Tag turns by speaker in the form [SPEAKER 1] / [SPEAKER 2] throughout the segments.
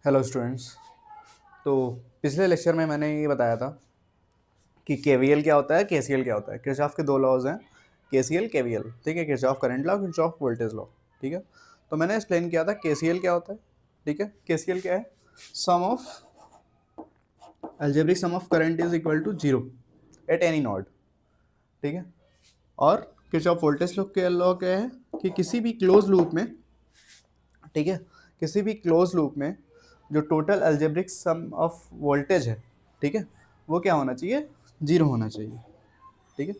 [SPEAKER 1] Hello students. तो पिछले lecture में मैंने ये बताया था कि केवीएल क्या होता है, केसीएल क्या होता है। किरचॉफ के दो लॉज हैं, केसीएल केवीएल, ठीक है। Kirchhoff current law, Kirchhoff voltage law, ठीक है। तो मैंने एक्सप्लेन किया था केसीएल क्या होता है, ठीक है। केसीएल क्या है? Sum of algebraic sum of current is equal to zero at any node, ठीक है। और किरचॉफ वोल्टेज लॉ के लॉ क्या है कि किसी भी क्लोज लूप में, ठीक है, किसी भी क्लोज लूप में जो total algebraic sum of voltage है, ठीक है, वो क्या होना चाहिए? जीरो होना चाहिए, ठीक है।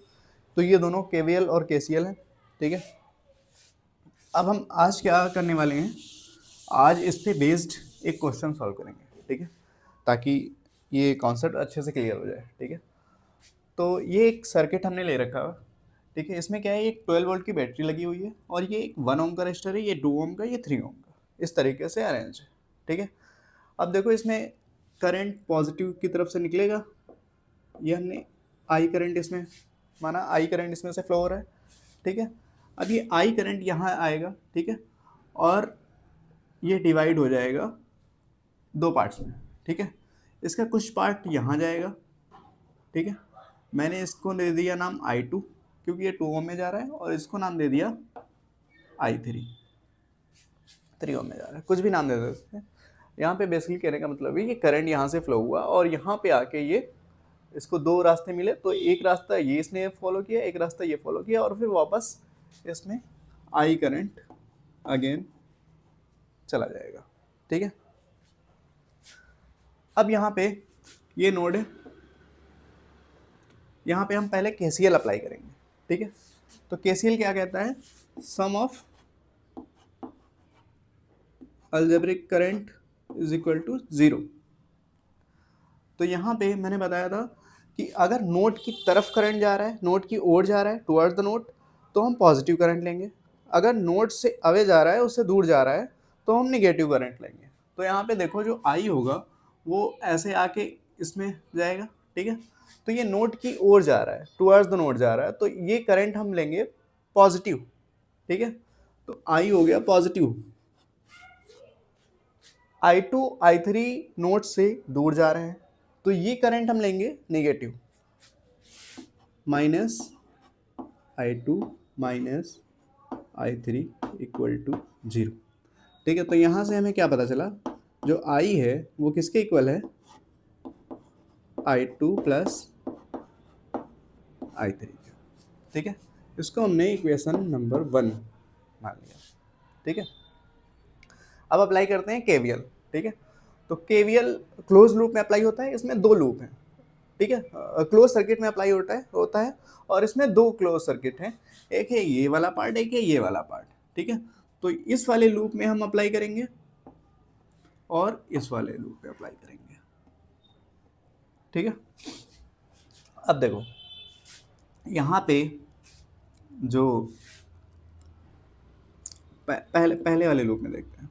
[SPEAKER 1] तो ये दोनों केवीएल और केसीएल हैं, ठीक है। अब हम आज क्या करने वाले हैं, आज इस पे बेस्ड एक क्वेश्चन सॉल्व करेंगे, ठीक है, ताकि ये कॉन्सेप्ट अच्छे से क्लियर हो जाए, ठीक है। तो ये एक सर्किट हमने ले रखा है, ठीक है। इसमें क्या है, एक 12 वोल्ट की बैटरी लगी हुई है और ये एक 1 ओम का रजिस्टर है, ये 2 ओम का, ये 3 ओम का, इस तरीके से अरेंज है, ठीक है। अब देखो इसमें करंट पॉजिटिव की तरफ से निकलेगा, ये हमने आई करंट इसमें माना, आई करंट इसमें से फ्लो हो रहा है, ठीक है। अब ये आई करंट यहाँ आएगा, ठीक है, और ये डिवाइड हो जाएगा दो पार्ट्स में, ठीक है। इसका कुछ पार्ट यहाँ जाएगा, ठीक है। मैंने इसको दे दिया नाम I2 क्योंकि ये 2 ओम में जा रहा है, और इसको नाम दे दिया I3, 3 ओम में जा रहा है, कुछ भी नाम दे सकते हैं। यहाँ पे बेसिकली कहने का मतलब है कि करंट यहाँ से फ्लो हुआ और यहाँ पे आके ये, इसको दो रास्ते मिले, तो एक रास्ता ये इसने फॉलो किया, एक रास्ता ये फॉलो किया, और फिर वापस इसमें आई करंट अगेन चला जाएगा, ठीक है। अब यहाँ पे ये नोड है, यहाँ पे हम पहले केसीएल अप्लाई करेंगे, ठीक है। तो केसीएल क्या कहता है? Sum of algebraic current is equal to zero. तो यहाँ पे मैंने बताया था कि अगर नोड की तरफ करंट जा रहा है, नोड की ओर जा रहा है, टुवर्ड्स द नोड, तो हम पॉजिटिव करंट लेंगे। अगर नोड से अवे जा रहा है, उससे दूर जा रहा है, तो हम निगेटिव करंट लेंगे। तो यहाँ पे देखो जो आई होगा वो ऐसे आके इसमें जाएगा, ठीक है। तो ये नोड की ओर जा रहा है, टुवर्ड्स द नोड जा रहा है, तो ये करंट हम लेंगे पॉजिटिव, ठीक है। तो आई हो गया पॉजिटिव, I2 I3 नोड से दूर जा रहे हैं, तो ये करंट हम लेंगे negative, minus I2 minus I3 equal to zero, ठीक है। तो यहाँ से हमें क्या पता चला, जो I है वो किसके इक्वल है? I2 प्लस I3, ठीक है। इसको हमने इक्वेशन नंबर 1 मान लिया, ठीक है। अब अप्लाई करते हैं केवीएल, ठीक है। तो केवीएल क्लोज लूप में अप्लाई होता है, इसमें दो लूप हैं, ठीक है। क्लोज सर्किट में अप्लाई होता है और इसमें दो क्लोज सर्किट हैं, एक है ये वाला पार्ट, एक है ये वाला पार्ट, ठीक है। तो इस वाले लूप में हम अप्लाई करेंगे और इस वाले लूप पे अप्लाई करेंगे, ठीक है। अब देखो यहाँ पे जो पहले पहले वाले लूप में देखते हैं,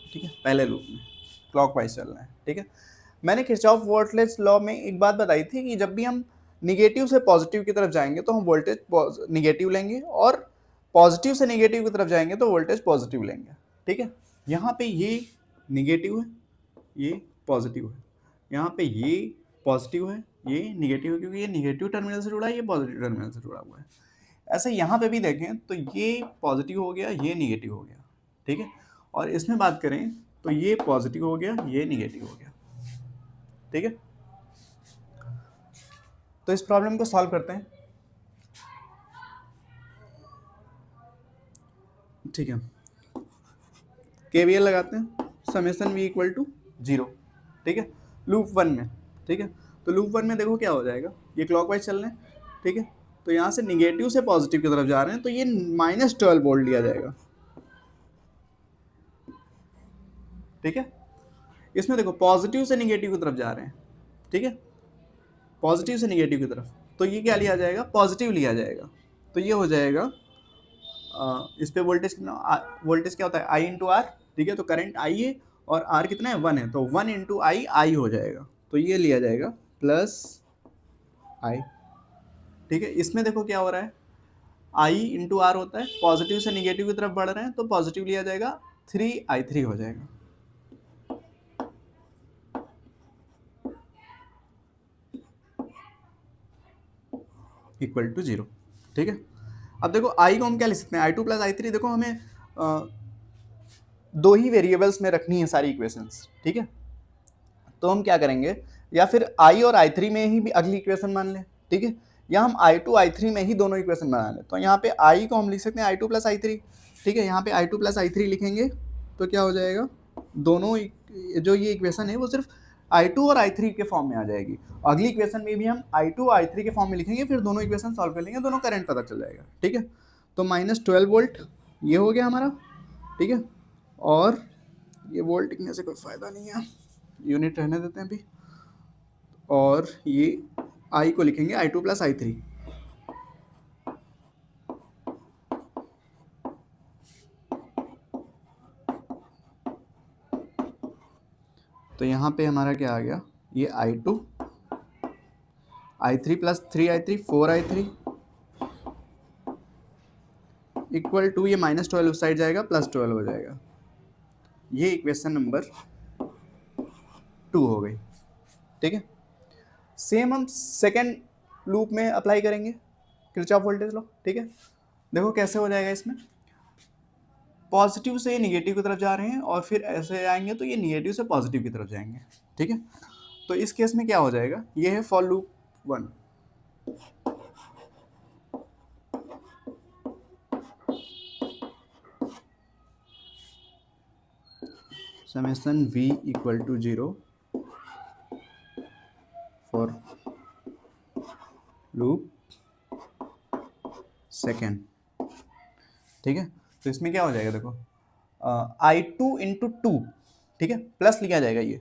[SPEAKER 1] ठीक है। पहले लूप में क्लॉकवाइज चलना है, ठीक है। मैंने किरचॉफ वोल्टेज लॉ में एक बात बताई थी कि जब भी हम निगेटिव से पॉजिटिव की तरफ जाएंगे तो हम वोल्टेज निगेटिव लेंगे, और पॉजिटिव से निगेटिव की तरफ जाएंगे तो वोल्टेज पॉजिटिव लेंगे, ठीक है। यहाँ पे ये निगेटिव है, ये पॉजिटिव है, यहाँ पे ये पॉजिटिव है, ये निगेटिव है, क्योंकि ये निगेटिव टर्मिनल से जुड़ा है, ये पॉजिटिव टर्मिनल से जुड़ा हुआ है। ऐसे यहाँ पे भी देखें तो ये पॉजिटिव हो गया, ये निगेटिव हो गया, ठीक है। और इसमें बात करें तो ये पॉजिटिव हो गया, ये निगेटिव हो गया, ठीक है। तो इस प्रॉब्लम को सॉल्व करते हैं, ठीक है। केवीएल लगाते हैं, summation V equal to zero, ठीक है, लूप 1 में, ठीक है। तो लूप 1 में देखो क्या हो जाएगा, ये क्लॉकवाइज चल रहे हैं, ठीक है। तो यहाँ से निगेटिव से पॉजिटिव की तरफ जा रहे हैं, तो ये -12 वोल्ट लिया जाएगा, ठीक है। इसमें देखो पॉजिटिव से निगेटिव की तरफ जा रहे हैं, ठीक है, पॉजिटिव से निगेटिव की तरफ, तो ये क्या लिया जाएगा? पॉजिटिव लिया जाएगा। तो ये हो जाएगा इस पे वोल्टेज कितना, वोल्टेज क्या होता है? I इंटू आर, ठीक है। तो करंट I है और R कितना है? 1 है, तो 1 इंटू आई हो जाएगा, तो ये लिया जाएगा प्लस I, ठीक है। इसमें देखो क्या हो रहा है, I इंटू आर होता है, पॉजिटिव से निगेटिव की तरफ बढ़ रहे हैं तो पॉजिटिव लिया जाएगा, 3i3 हो जाएगा, इक्वल टू 0। ठीक है, अब देखो आई को हम क्या लिख सकते हैं, i2 प्लस i3। देखो हमें दो ही वेरिएबल्स में रखनी है सारी इक्वेशंस, ठीक है। तो हम क्या करेंगे, या फिर i और i3 में ही भी अगली इक्वेशन मान लें, ठीक है, या हम i2 i3 में ही दोनों इक्वेशन बना लें। तो यहाँ पे i को हम लिख सकते हैं i2 प्लस i3, ठीक है। यहाँ पे i2 प्लस i3 लिखेंगे तो क्या हो जाएगा, दोनों जो ये इक्वेशन है वो सिर्फ i2 और i3 के फॉर्म में आ जाएगी। अगली इक्वेशन में भी हम i2 और i3 के फॉर्म में लिखेंगे, फिर दोनों इक्वेशन सॉल्व कर लेंगे, दोनों करंट पता चल जाएगा, ठीक है। तो -12 वोल्ट ये हो गया हमारा, ठीक है। और ये वोल्ट लिखने से कोई फ़ायदा नहीं है, यूनिट रहने देते हैं अभी। और ये i को लिखेंगे i2 प्लस i3, तो यहाँ पे हमारा क्या आ गया, ये i2 i3 plus 3i3 4i3 equal to ये -12 उस साइड जाएगा +12 हो जाएगा। ये इक्वेशन नंबर 2 हो गई, ठीक है। सेम हम सेकेंड लूप में अप्लाई करेंगे किरचॉफ वोल्टेज लॉ, ठीक है। देखो कैसे हो जाएगा, इसमें पॉजिटिव से निगेटिव की तरफ जा रहे हैं और फिर ऐसे आएंगे तो ये निगेटिव से पॉजिटिव की तरफ जाएंगे, ठीक है। तो इस केस में क्या हो जाएगा, ये है for loop 1, summation v equal to 0 for loop second, ठीक है। तो इसमें क्या हो जाएगा, देखो i2 इंटू 2, ठीक है, प्लस लिखा जाएगा ये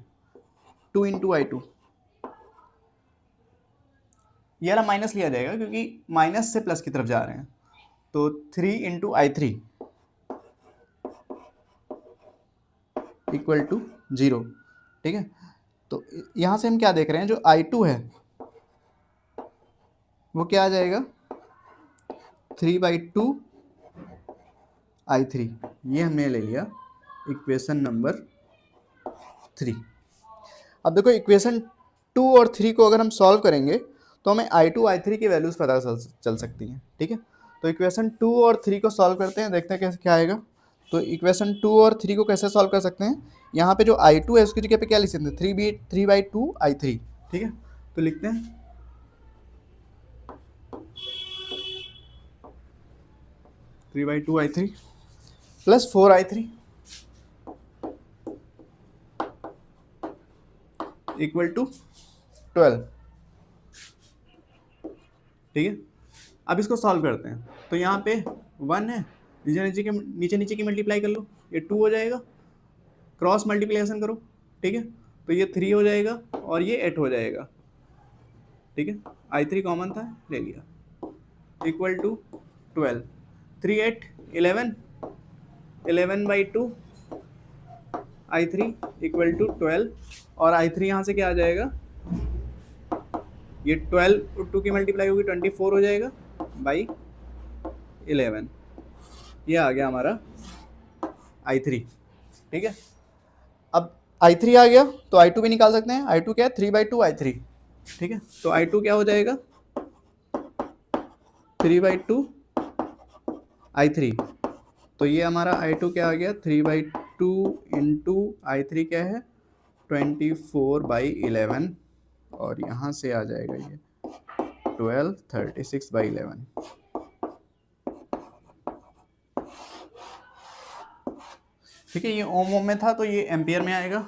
[SPEAKER 1] 2 इंटू i2, ये वाला माइनस लिया जाएगा क्योंकि माइनस से प्लस की तरफ जा रहे हैं। तो 3 इंटू i3 इक्वल टू 0, ठीक है। तो यहाँ से हम क्या देख रहे हैं, जो i2 है वो क्या आ जाएगा 3/2 i3, ये हमने ले लिया इक्वेशन नंबर 3। अब देखो इक्वेशन 2 और 3 को अगर हम सॉल्व करेंगे तो हमें i2 i3 की वैल्यूज़ पता चल सकती हैं, ठीक है। तो इक्वेशन 2 और 3 को सॉल्व करते हैं, देखते हैं कैसे क्या आएगा। तो इक्वेशन 2 और 3 को कैसे सॉल्व कर सकते हैं, यहाँ पे जो i2 है उसकी जगह पे क्या लिख सकते हैं 3/2 i3, ठीक है। तो लिखते हैं 3/2 i3 plus 4i3 equal to 12, ठीक है। अब इसको सॉल्व करते हैं, तो यहाँ पे 1 है, नीचे नीचे की मल्टीप्लाई कर लो, ये 2 हो जाएगा, क्रॉस मल्टीप्लिकेशन करो, ठीक है। तो ये 3 हो जाएगा और ये 8 हो जाएगा, ठीक है। i3 कॉमन था, ले लिया, equal to 12, 3 8 11, 11/2 i3 equal to 12, और i3 यहाँ से क्या आ जाएगा, ये 12 और 2 की मल्टीप्लाई होगी 24 हो जाएगा बाई 11, ये आ गया हमारा i3, ठीक है। अब i3 आ गया तो i2 भी निकाल सकते हैं, i2 क्या है 3/2 i3, ठीक है। तो i2 क्या हो जाएगा 3/2 i3, तो ये हमारा i2 क्या आ गया 3/2 इंटू i3 क्या है 24/11, और यहाँ से आ जाएगा ये 12 36/11, ठीक है। ये ओम में था तो ये एम्पियर में आएगा,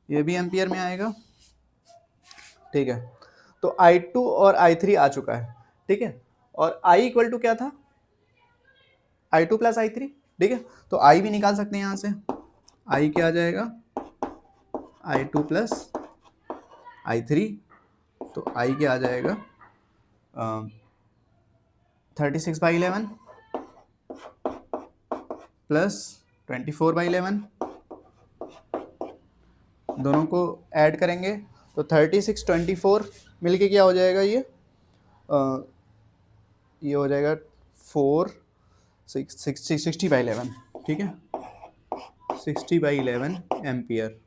[SPEAKER 1] ये भी एम्पियर में आएगा, ठीक है। तो i2 और i3 आ चुका है, ठीक है। और i इक्वल टू क्या था i2 प्लस i3, ठीक है। तो i भी निकाल सकते हैं यहाँ से, i क्या आ जाएगा i2 प्लस i3, तो i क्या आ जाएगा 36/11 प्लस 24/11, दोनों को ऐड करेंगे तो 36 24 मिलके क्या हो जाएगा, ये हो जाएगा 4 60/11, ठीक है। 60/11 एम्पियर।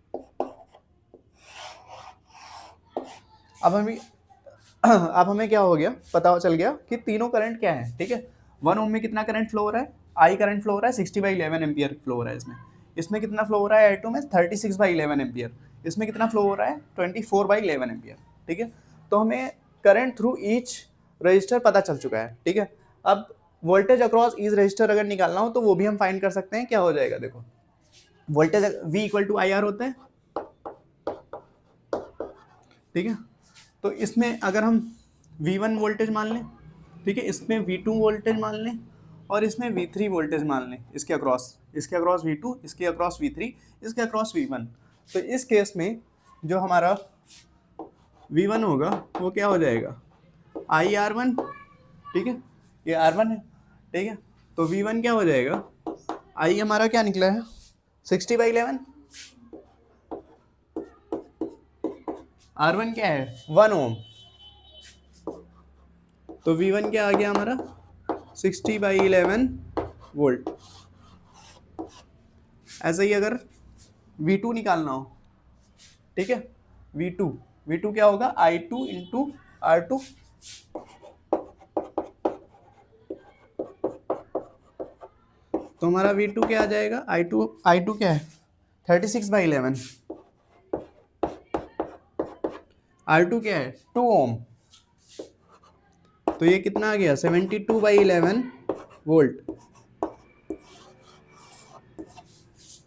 [SPEAKER 1] अब हमें क्या हो गया, पता चल गया कि तीनों करंट क्या है, ठीक है। 1 ओम में कितना करंट फ्लो हो रहा है, आई करंट फ्लो हो रहा है, 60/11 एम्पियर फ्लो हो रहा है इसमें। इसमें कितना फ्लो हो रहा है I2 में, 36/11 एम्पियर। इसमें कितना फ्लो हो रहा है, 24/11 एम्पियर, ठीक है। तो हमें करंट थ्रू ईच रजिस्टर पता चल चुका है, ठीक है। अब वोल्टेज अक्रॉस ईच रजिस्टर अगर निकालना हो तो वो भी हम फाइंड कर सकते हैं। क्या हो जाएगा, देखो voltage V equal to IR होता है, ठीक है। तो इसमें अगर हम V1 वोल्टेज मान लें, ठीक है, इसमें V2 वोल्टेज मान लें और इसमें V3 वोल्टेज मान लें, इसके अक्रॉस V2, इसके अक्रॉस V3, इसके अक्रॉस V1। तो इस केस में जो हमारा V1 होगा वो क्या हो जाएगा, IR1, ठीक है, ये R1 है, ठीक है। तो V1 क्या हो जाएगा, I हमारा क्या निकला है 60/11, R1 क्या है 1 ओम, तो V1 क्या आ गया हमारा 60/11 वोल्ट। ऐसे ही अगर V2 निकालना हो, ठीक है, V2 क्या होगा I2 इंटू R2, तो हमारा V2 क्या आ जाएगा, I2 क्या है 36/11, R2 क्या है 2 ओम, तो ये कितना आ गया 72/11 वोल्ट,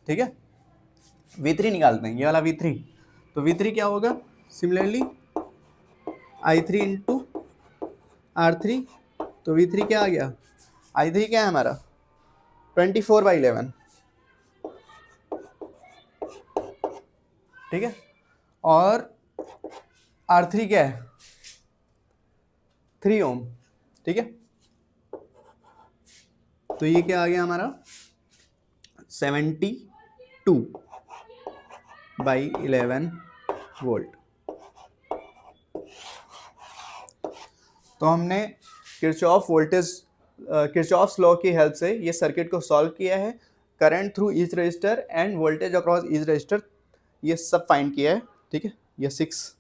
[SPEAKER 1] ठीक है। V3 निकालते हैं, ये वाला V3, तो V3 क्या होगा, सिमिलरली I3 इंटू R3, तो V3 क्या आ गया, I3 क्या है हमारा 24/11, ठीक है। और R3 क्या है 3 ओम, ठीक है। तो ये क्या आ गया हमारा 72/11 वोल्ट। तो हमने किरचॉफ्स लॉ की हेल्प से ये सर्किट को सॉल्व किया है। Current through each resistor end voltage across each resistor ये सब फाइंड किया है, ठीक है। ये 6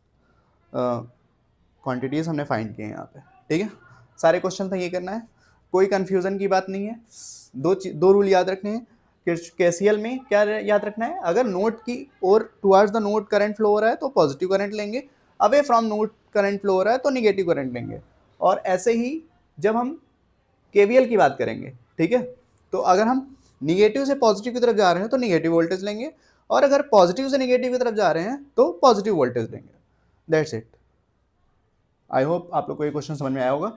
[SPEAKER 1] क्वांटिटीज़ हमने फाइंड किए हैं यहाँ पे, ठीक है। सारे क्वेश्चन में ये करना है, कोई कंफ्यूजन की बात नहीं है। दो रूल याद रखने हैं। केसीएल में क्या याद रखना है, अगर नोड की ओर towards the node current flow हो रहा है तो पॉजिटिव करंट लेंगे, away from node current flow हो रहा है तो निगेटिव करंट लेंगे। और ऐसे ही जब हम केवीएल की बात करेंगे, ठीक है, तो अगर हम निगेटिव से पॉजिटिव की तरफ जा रहे हैं तो निगेटिव वोल्टेज लेंगे, और अगर पॉजिटिव से निगेटिव की तरफ जा रहे हैं तो पॉजिटिव वोल्टेज लेंगे। That's it. आई होप आप लोग को ये क्वेश्चन समझ में आया होगा।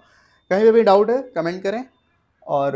[SPEAKER 1] कहीं पे भी डाउट है कमेंट करें, और